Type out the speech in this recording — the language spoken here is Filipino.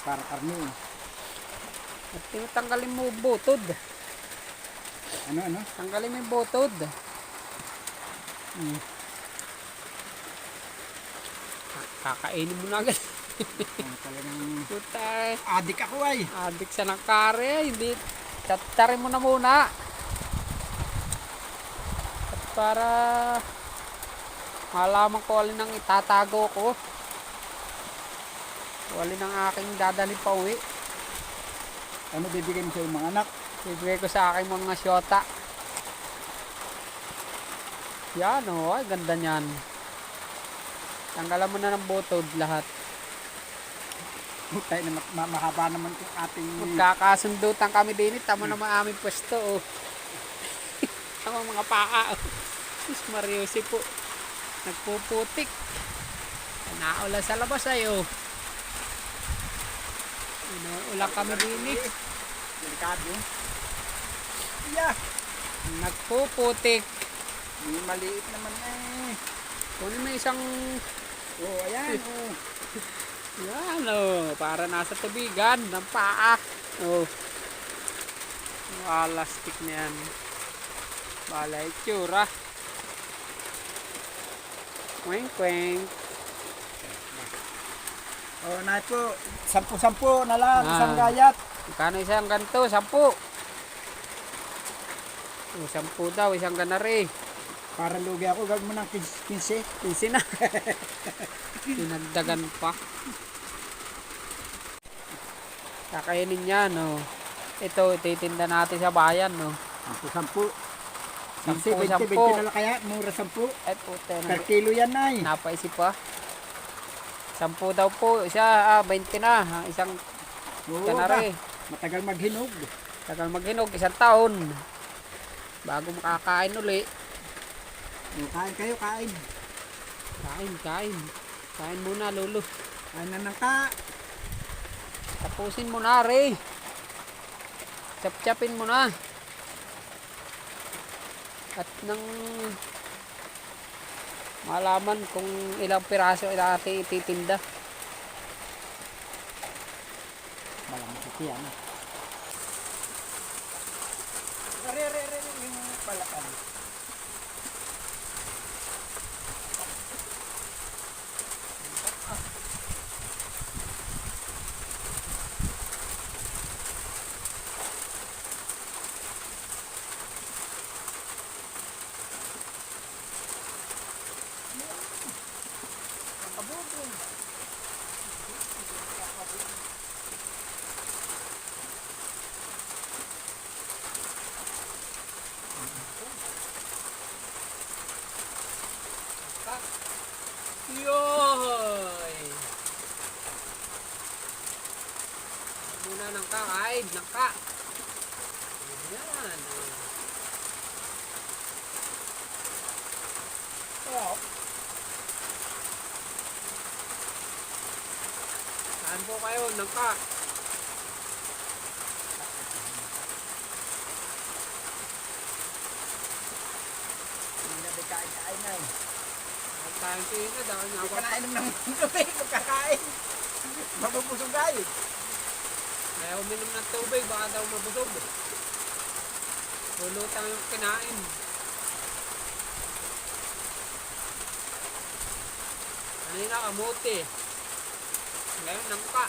para karne. At tanggalin mo butod. Ano? Tanggalin mo yung butod. Kakainin mo na agad. Talagang Puta, adik ako ay. adik sa nakare. Hindi, tatsarin mo na muna. At para malaman ko alin ang itatago ko. Alin ang aking dadalhin pa uwi. Ano bibigay mo sa mga anak? Bibigay ko sa aking mga syota. Yan o, ay ganda niyan. Tanggalan mo na ng butod lahat. Tayo na mahaba naman yung ating... Magkakasundutan kami din. Tama naman aming pwesto. Oh. Tama mga paa. Oh. Diyos Mariosi po. Nagpuputik. Naula sa labas ayo. Inuulang kami din. Delikado. Yeah. Nagpuputik. Maliit naman eh. Kunin mo isang... Oh, ayan. Oh. Yan o. Para nasa tubigan ng paa. Oh. Alastik na yan. Bala itsura. Kweng kweng. Oh, na po. 10-10 na lang. Isang Ah. gayat. Magkano isang ganito? 10. Oh, 10 daw. Isang ganari. Para lugi ako. Gawin mo ng 15. 15 na. Dinagdagan pa. Kakainin yan. Oh. Ito, ititinda natin sa bayan. No? 10. 10, 20 na lang kaya. Mura 10. Ay, puta Per na. kilo yan ay. Napaisip pa. 10 daw po. Siya, 20 na. Isang Oo, ganari. matagal maghinog. Tagal maghinog. Isang taon. Bago makakain uli. Kain kayo, kain. Kain. Kain muna, lolo. Kain na ng ka. Tapusin mo na, Ray. Chap-chapin mo na. At nang malaman kung ilang piraso natin ititinda. Malamit yan. Yung palakan. Yoy! Muna ng kakain, ng ka. Ayan. Oh, Saan po kayo, ng ka? hindi na di kain na eh. Ang tayong tina, dahil nga Hindi ako. ka nainom ng tubig, magkakain. Mabubusog tayo. Kaya uminom ng tubig, baka daw mabusog. Lulutang yung kinain. Kanina kamuti. Ngayon nangka.